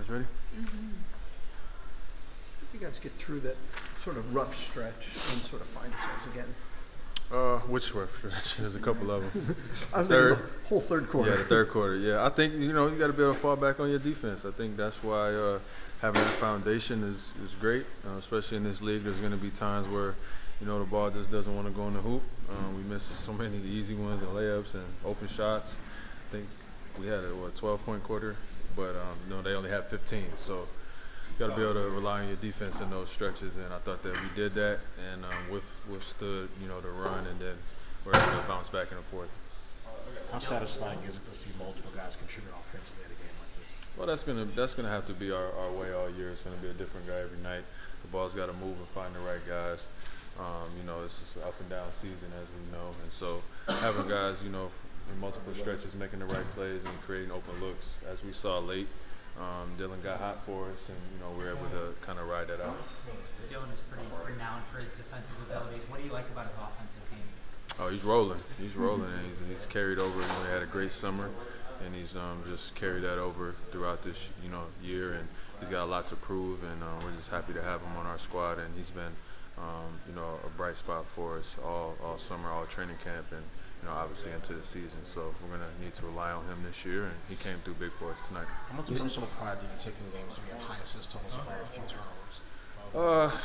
guys ready? You guys get through that sort of rough stretch and sort of find yourselves again. Which rough stretch? There's a couple of them. I was thinking the whole third quarter. Yeah, the third quarter. Yeah, I think you got to be able to fall back on your defense. I think that's why having that foundation is great, especially in this league. There's going to be times where the ball just doesn't want to go in the hoop. We missed so many easy ones and layups and open shots. I think we had a 12-point quarter, but they only had 15. So you got to be able to rely on your defense in those stretches, and I thought that we did that and withstood the run, and then we're able to bounce back in the fourth. How satisfying is it to see multiple guys contribute offensively in a game like this? Well, that's gonna have to be our way all year. It's gonna be a different guy every night. The ball's got to move and find the right guys. It's just an up and down season, as we know, and so having guys in multiple stretches making the right plays and creating open looks, as we saw late. Dillon got hot for us, and we were able to kind of ride that out. Dillon is pretty renowned for his defensive abilities. What do you like about his offensive game? Oh, he's rolling. He's rolling, and he's carried over. He had a great summer, and he's just carried that over throughout this year, and he's got a lot to prove, and we're just happy to have him on our squad, and he's been a bright spot for us all summer, all training camp, and obviously into the season. So we're going to need to rely on him this year, and he came through big for us tonight. How much personal pride do you take in games when you have high assist totals and very few turnovers?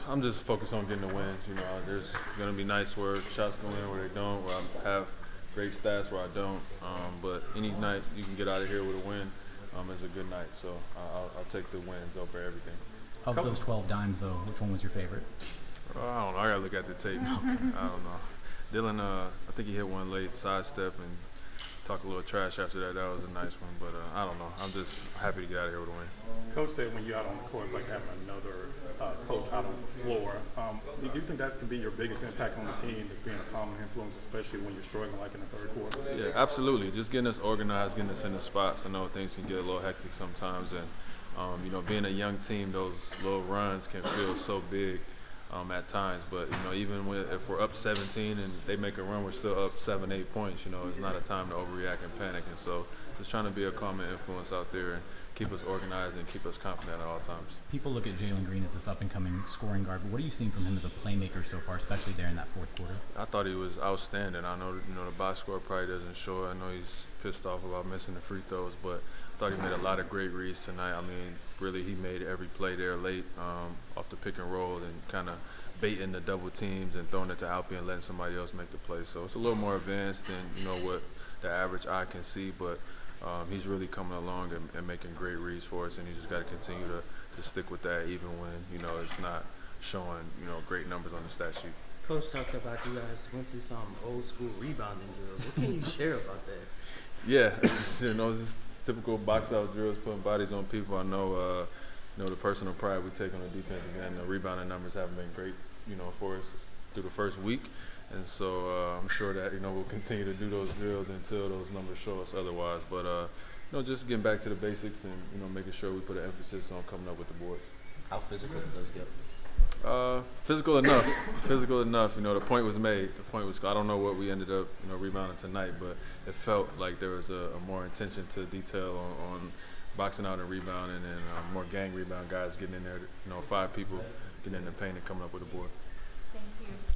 I'm just focused on getting the wins. There's going to be nights where shots go in, where they don't, where I have great stats, where I don't. But any night you can get out of here with a win is a good night. So I'll take the wins over everything. Of those 12 dimes, though, which one was your favorite? I don't know. I got to look at the tape. I don't know. Dillon, I think he hit one late, sidestep, and talk a little trash after that. That was a nice one, but I don't know. I'm just happy to get out of here with a win. Coach said when you're out on the court, it's like having another coach out on the floor. Do you think that can be your biggest impact on the team, as being a common influence, especially when you're struggling like in the third quarter? Yeah, absolutely. Just getting us organized, getting us in the spots. I know things can get a little hectic sometimes, and being a young team, those little runs can feel so big at times. But even if we're up 17 and they make a run, we're still up 7-8 points. It's not a time to overreact and panic. And so just trying to be a calming influence out there and keep us organized and keep us confident at all times. People look at Jaylen Green as this up-and-coming scoring guard, but what are you seeing from him as a playmaker so far, especially there in that fourth quarter? I thought he was outstanding. I know the box score probably doesn't show it. I know he's pissed off about missing the free throws, but I thought he made a lot of great reads tonight. I mean, really, he made every play there late off the pick and roll and kind of baiting the double teams and throwing it to Alpi and letting somebody else make the play. So it's a little more advanced than what the average eye can see, but he's really coming along and making great reads for us, and he just got to continue to stick with that even when it's not showing great numbers on the stat sheet. Coach talked about you guys went through some old school rebounding drills. What can you share about that? Yeah, it's just typical box out drills, putting bodies on people. I know the personal pride we take on the defensive end. The rebounding numbers haven't been great for us through the first week, and so I'm sure that we'll continue to do those drills until those numbers show us otherwise. But just getting back to the basics and making sure we put an emphasis on coming up with the boards. How physical does it get? Physical enough. Physical enough. The point was made. The point was. I don't know what we ended up rebounding tonight, but it felt like there was a more attention to detail on boxing out and rebounding, and more gang rebound guys getting in there. 5 people getting in the paint and coming up with a board. Thank you.